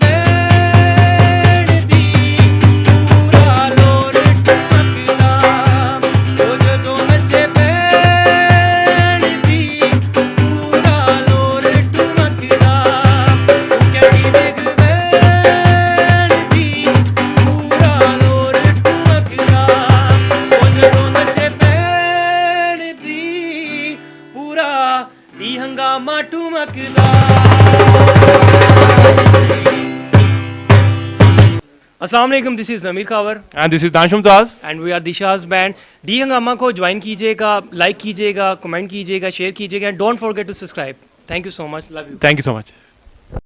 बैण दी पूरा लोर टमकदा ओ जदों नचे बैण दी पूरा लोर टमकदा ओ कैंडी विग बैण दी पूरा लोर टमकदा ओ जदों नचे बैण दी पूरा दी हंगामा ठुमकदा। अस्सलाम वालेकुम, this is Zameer Kawar And this is Danshu Mumtaz. And we are Dishaz band. The Hungama को ज्वाइन कीजिएगा, लाइक कीजिएगा, कमेंट कीजिएगा, शेयर कीजिएगा and don't forget to subscribe. Thank you so much, love you. Thank you so much.